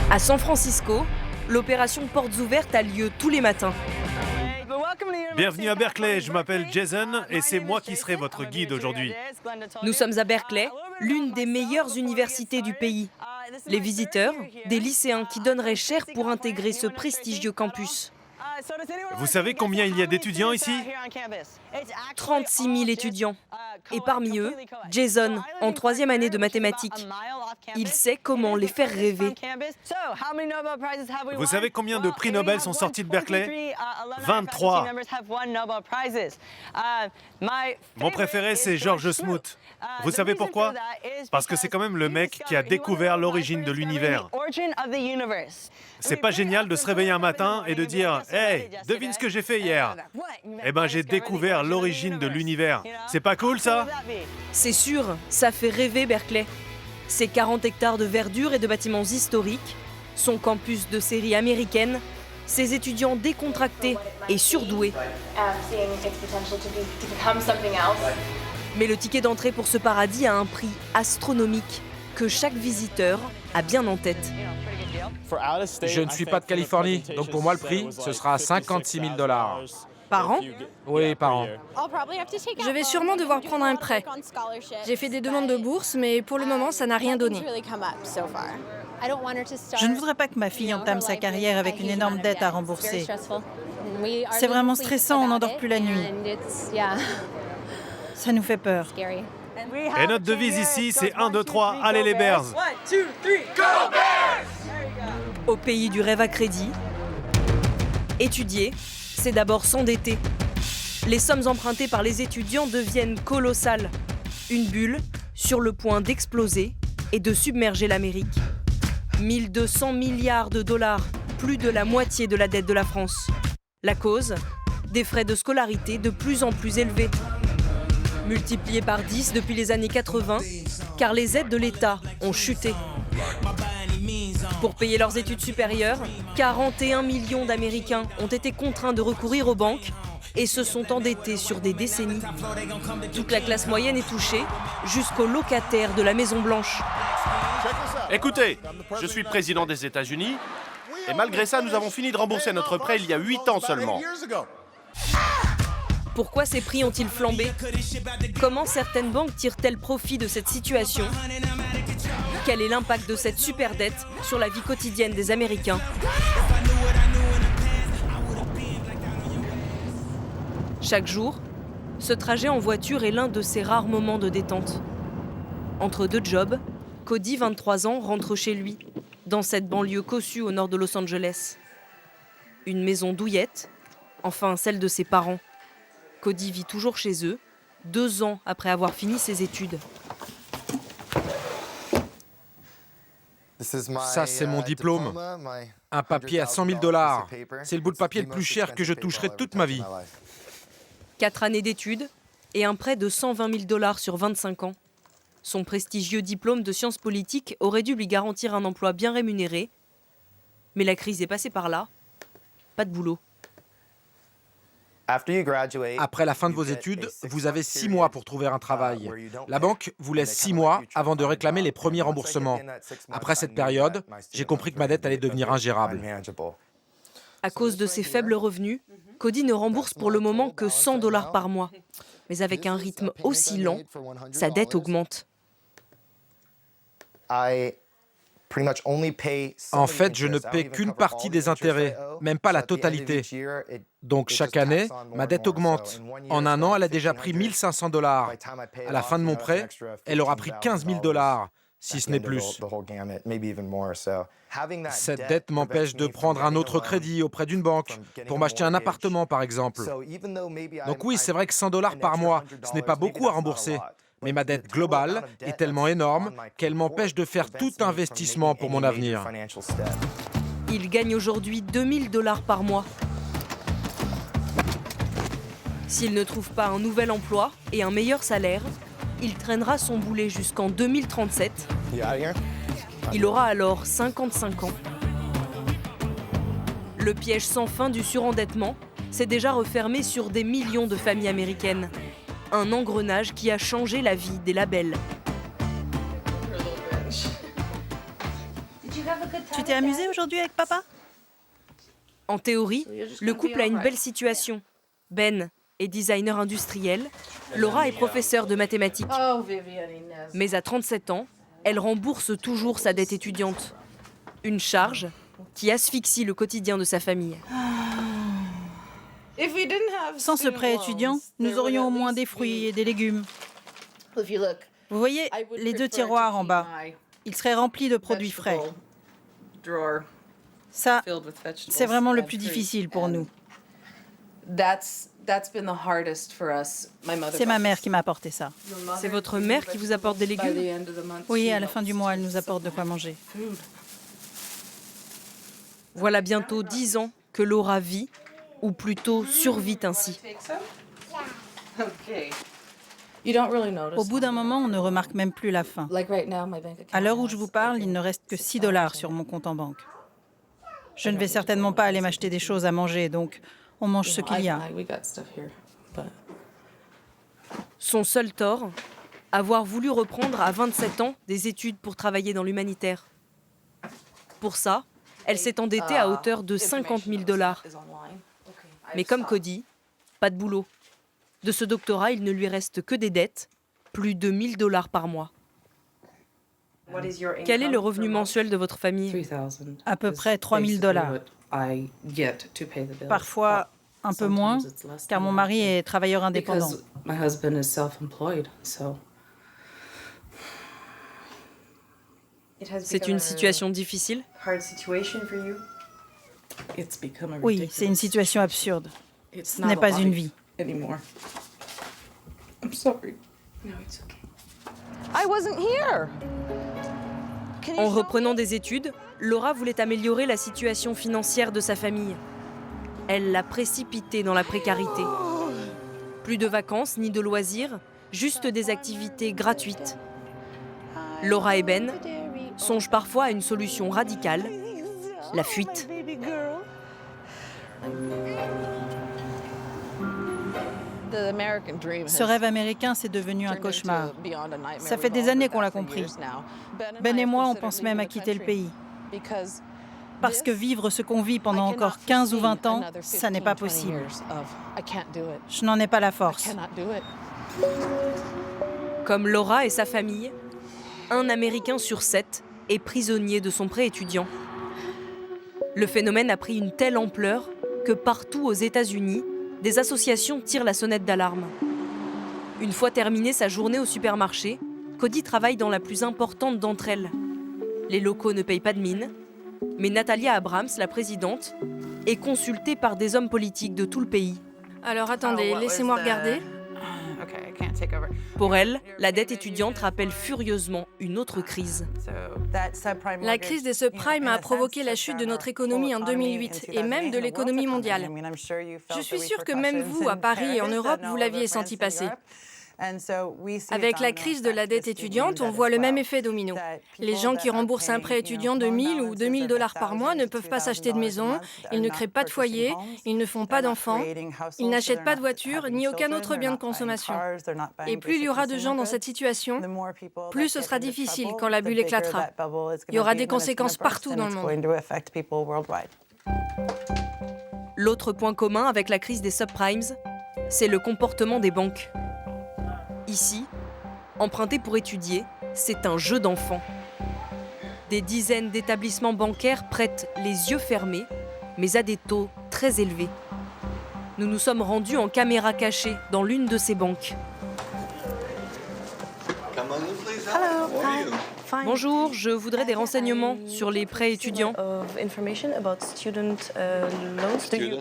À San Francisco, l'opération Portes ouvertes a lieu tous les matins. Bienvenue à Berkeley, je m'appelle Jason et c'est moi qui serai votre guide aujourd'hui. Nous sommes à Berkeley, l'une des meilleures universités du pays. Les visiteurs, des lycéens qui donneraient cher pour intégrer ce prestigieux campus. Vous savez combien il y a d'étudiants ici ? 36 000 étudiants. Et parmi eux, Jason, en 3e année de mathématiques. Il sait comment les faire rêver. Vous savez combien de prix Nobel sont sortis de Berkeley ? 23. Mon préféré, c'est George Smoot. Vous savez pourquoi ? Parce que c'est quand même le mec qui a découvert l'origine de l'univers. C'est pas génial de se réveiller un matin et de dire « Hey, devine ce que j'ai fait hier !» Eh ben, j'ai découvert l'origine de l'univers. C'est pas cool, ça ? C'est sûr, ça fait rêver Berkeley. Ses 40 hectares de verdure et de bâtiments historiques, son campus de série américaine, ses étudiants décontractés et surdoués. Mais le ticket d'entrée pour ce paradis a un prix astronomique que chaque visiteur a bien en tête. Je ne suis pas de Californie, donc pour moi le prix, ce sera 56 000 $. Par an ? Oui, par an. Je vais sûrement devoir prendre un prêt. J'ai fait des demandes de bourse, mais pour le moment, ça n'a rien donné. Je ne voudrais pas que ma fille entame sa carrière avec une énorme dette à rembourser. C'est vraiment stressant, on n'endort plus la nuit. Ça nous fait peur. Et notre devise ici, c'est 1, 2, 3, allez les Bears ! Au pays du rêve à crédit, étudier, c'est d'abord s'endetter. Les sommes empruntées par les étudiants deviennent colossales. Une bulle sur le point d'exploser et de submerger l'Amérique. 1 200 milliards de dollars, plus de la moitié de la dette de la France. La cause ? Des frais de scolarité de plus en plus élevés. Multipliés par 10 depuis les années 80, car les aides de l'État ont chuté. Pour payer leurs études supérieures, 41 millions d'Américains ont été contraints de recourir aux banques et se sont endettés sur des décennies. Toute la classe moyenne est touchée, jusqu'aux locataires de la Maison Blanche. Écoutez, je suis président des États-Unis et malgré ça, nous avons fini de rembourser notre prêt il y a 8 ans seulement. Pourquoi ces prix ont-ils flambé ? Comment certaines banques tirent-elles profit de cette situation ? Quel est l'impact de cette superdette sur la vie quotidienne des Américains ? Chaque jour, ce trajet en voiture est l'un de ses rares moments de détente. Entre deux jobs, Cody, 23 ans, rentre chez lui, dans cette banlieue cossue au nord de Los Angeles. Une maison douillette, enfin celle de ses parents. Cody vit toujours chez eux, 2 ans après avoir fini ses études. Ça, c'est mon diplôme. Un papier à 100 000 $. C'est le bout de papier le plus cher que je toucherai toute ma vie. 4 années d'études et un prêt de 120 000 $ sur 25 ans. Son prestigieux diplôme de sciences politiques aurait dû lui garantir un emploi bien rémunéré. Mais la crise est passée par là. Pas de boulot. Après la fin de vos études, vous avez 6 mois pour trouver un travail. La banque vous laisse 6 mois avant de réclamer les premiers remboursements. Après cette période, j'ai compris que ma dette allait devenir ingérable. À cause de ses faibles revenus, Cody ne rembourse pour le moment que 100 $ par mois. Mais avec un rythme aussi lent, sa dette augmente. En fait, je ne paie qu'une partie des intérêts, même pas la totalité. Donc chaque année, ma dette augmente. En un an, elle a déjà pris 1 500 $. À la fin de mon prêt, elle aura pris 15 000 $, si ce n'est plus. Cette dette m'empêche de prendre un autre crédit auprès d'une banque, pour m'acheter un appartement par exemple. Donc oui, c'est vrai que 100 $ par mois, ce n'est pas beaucoup à rembourser. Mais ma dette globale est tellement énorme qu'elle m'empêche de faire tout investissement pour mon avenir. Il gagne aujourd'hui 2 000 $ par mois. S'il ne trouve pas un nouvel emploi et un meilleur salaire, il traînera son boulet jusqu'en 2037. Il aura alors 55 ans. Le piège sans fin du surendettement s'est déjà refermé sur des millions de familles américaines. Un engrenage qui a changé la vie des labels. Tu t'es amusé aujourd'hui avec papa? En théorie, le couple a une belle situation. Ben est designer industriel, Laura est professeure de mathématiques. Mais à 37 ans, elle rembourse toujours sa dette étudiante. Une charge qui asphyxie le quotidien de sa famille. Sans ce prêt étudiant, nous aurions au moins des fruits et des légumes. Vous voyez, les 2 tiroirs en bas, ils seraient remplis de produits frais. Ça, c'est vraiment le plus difficile pour nous. C'est ma mère qui m'a apporté ça. C'est votre mère qui vous apporte des légumes? Oui, à la fin du mois, elle nous apporte de quoi manger. Voilà bientôt 10 ans que Laura vit, ou plutôt survit ainsi. Au bout d'un moment, on ne remarque même plus la faim. À l'heure où je vous parle, il ne reste que $6 sur mon compte en banque. Je ne vais certainement pas aller m'acheter des choses à manger, donc on mange ce qu'il y a. Son seul tort, avoir voulu reprendre à 27 ans des études pour travailler dans l'humanitaire. Pour ça, elle s'est endettée à hauteur de $50 000. Mais comme Cody, pas de boulot. De ce doctorat, il ne lui reste que des dettes, plus de $1 000 par mois. Quel est le revenu mensuel de votre famille? À peu près $3 000. Parfois, un peu moins, car mon mari est travailleur indépendant. C'est une situation difficile? Oui, c'est une situation absurde. Ce n'est pas une vie. En reprenant des études, Laura voulait améliorer la situation financière de sa famille. Elle l'a précipitée dans la précarité. Plus de vacances ni de loisirs, juste des activités gratuites. Laura et Ben songent parfois à une solution radicale, la fuite. Ce rêve américain, c'est devenu un cauchemar. Ça fait des années qu'on l'a compris. Ben et moi, on pense même à quitter le pays. Parce que vivre ce qu'on vit pendant encore 15 ou 20 ans, ça n'est pas possible. Je n'en ai pas la force. Comme Laura et sa famille, un Américain sur 7 est prisonnier de son prêt étudiant. Le phénomène a pris une telle ampleur que partout aux États-Unis, des associations tirent la sonnette d'alarme. Une fois terminée sa journée au supermarché, Cody travaille dans la plus importante d'entre elles. Les locaux ne payent pas de mine, mais Natalia Abrams, la présidente, est consultée par des hommes politiques de tout le pays. Alors attendez, laissez-moi regarder. Pour elle, la dette étudiante rappelle furieusement une autre crise. La crise des subprimes a provoqué la chute de notre économie en 2008 et même de l'économie mondiale. Je suis sûre que même vous, à Paris et en Europe, vous l'aviez senti passer. Avec la crise de la dette étudiante, on voit le même effet domino. Les gens qui remboursent un prêt étudiant de 1 000 ou 2 000 $ par mois ne peuvent pas s'acheter de maison, ils ne créent pas de foyer, ils ne font pas d'enfants, ils n'achètent pas de voiture ni aucun autre bien de consommation. Et plus il y aura de gens dans cette situation, plus ce sera difficile quand la bulle éclatera. Il y aura des conséquences partout dans le monde. L'autre point commun avec la crise des subprimes, c'est le comportement des banques. Ici, emprunter pour étudier, c'est un jeu d'enfant. Des dizaines d'établissements bancaires prêtent les yeux fermés, mais à des taux très élevés. Nous nous sommes rendus en caméra cachée dans l'une de ces banques. Bonjour, je voudrais des renseignements sur les prêts étudiants.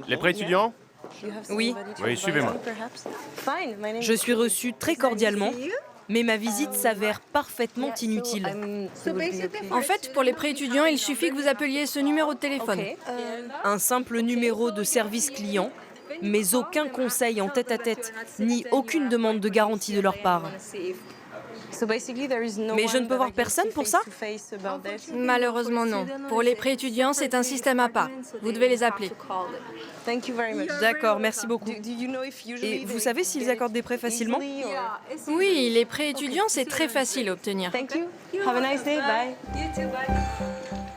Les prêts étudiants? Oui. Oui, suivez-moi. Je suis reçue très cordialement, mais ma visite s'avère parfaitement inutile. En fait, pour les prêts étudiants, il suffit que vous appeliez ce numéro de téléphone. Un simple numéro de service client, mais aucun conseil en tête-à-tête, ni aucune demande de garantie de leur part. Mais je ne peux voir personne pour ça? Malheureusement non. Pour les prêts étudiants, c'est un système à part. Vous devez les appeler. D'accord, merci beaucoup. Et vous savez s'ils accordent des prêts facilement? Oui, les prêts étudiants, c'est très facile à obtenir.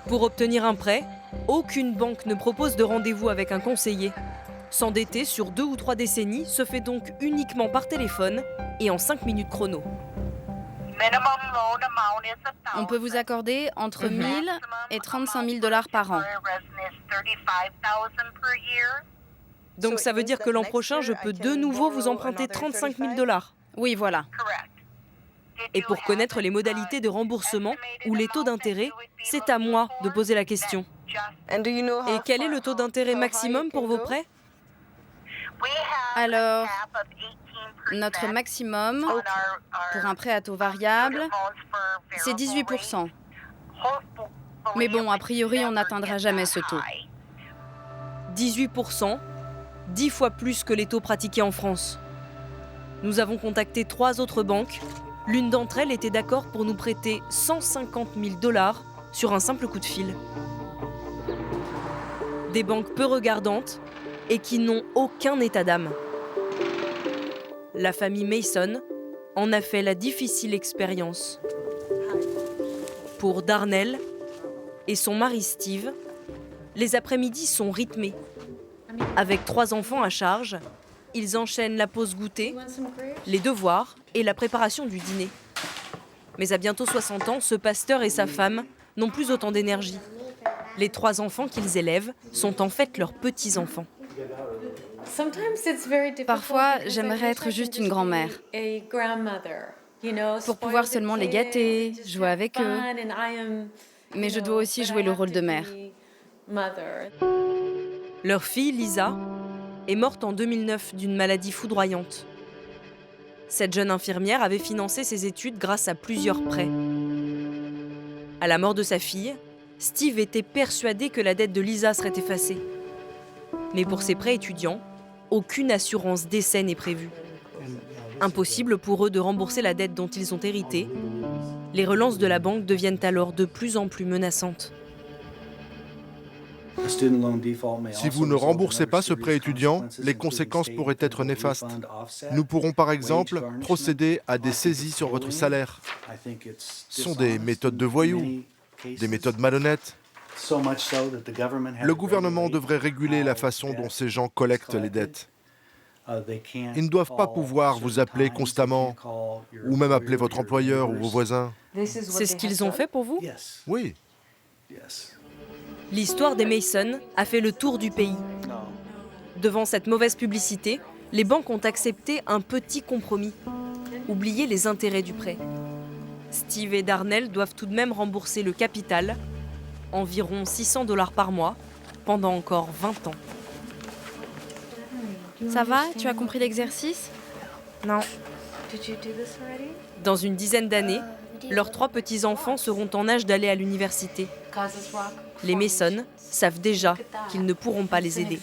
Pour obtenir un prêt, aucune banque ne propose de rendez-vous avec un conseiller. S'endetter sur 2 ou 3 décennies se fait donc uniquement par téléphone et en 5 minutes chrono. On peut vous accorder entre 1 000 et 35 000 $ par an. Donc ça veut dire que l'an prochain, je peux de nouveau vous emprunter 35 000 $. Oui, voilà. Et pour connaître les modalités de remboursement ou les taux d'intérêt, c'est à moi de poser la question. Et quel est le taux d'intérêt maximum pour vos prêts? Alors, notre maximum pour un prêt à taux variable, c'est 18%. Mais bon, a priori, on n'atteindra jamais ce taux. 18%, 10 fois plus que les taux pratiqués en France. Nous avons contacté 3 autres banques. L'une d'entre elles était d'accord pour nous prêter 150 000 $ sur un simple coup de fil. Des banques peu regardantes et qui n'ont aucun état d'âme. La famille Mason en a fait la difficile expérience. Pour Darnell et son mari Steve, les après-midi sont rythmés. Avec 3 enfants à charge, ils enchaînent la pause goûter, les devoirs et la préparation du dîner. Mais à bientôt 60 ans, ce pasteur et sa femme n'ont plus autant d'énergie. Les 3 enfants qu'ils élèvent sont en fait leurs petits-enfants. Parfois, j'aimerais être juste une grand-mère. Pour pouvoir seulement les gâter, jouer avec eux. Mais je dois aussi jouer le rôle de mère. Leur fille, Lisa, est morte en 2009 d'une maladie foudroyante. Cette jeune infirmière avait financé ses études grâce à plusieurs prêts. À la mort de sa fille, Steve était persuadé que la dette de Lisa serait effacée. Mais pour ses prêts étudiants, aucune assurance décès n'est prévue. Impossible pour eux de rembourser la dette dont ils ont hérité. Les relances de la banque deviennent alors de plus en plus menaçantes. Si vous ne remboursez pas ce prêt étudiant, les conséquences pourraient être néfastes. Nous pourrons par exemple procéder à des saisies sur votre salaire. Ce sont des méthodes de voyous, des méthodes malhonnêtes. Le gouvernement devrait réguler la façon dont ces gens collectent les dettes. Ils ne doivent pas pouvoir vous appeler constamment, ou même appeler votre employeur ou vos voisins. C'est ce qu'ils ont fait pour vous? Oui. L'histoire des Mason a fait le tour du pays. Devant cette mauvaise publicité, les banques ont accepté un petit compromis. Oublier les intérêts du prêt. Steve et Darnell doivent tout de même rembourser le capital, environ 600 $ par mois, pendant encore 20 ans. Ça va? Tu as compris l'exercice? Non. Dans une dizaine d'années, leurs 3 petits-enfants seront en âge d'aller à l'université. Les Mason savent déjà qu'ils ne pourront pas les aider.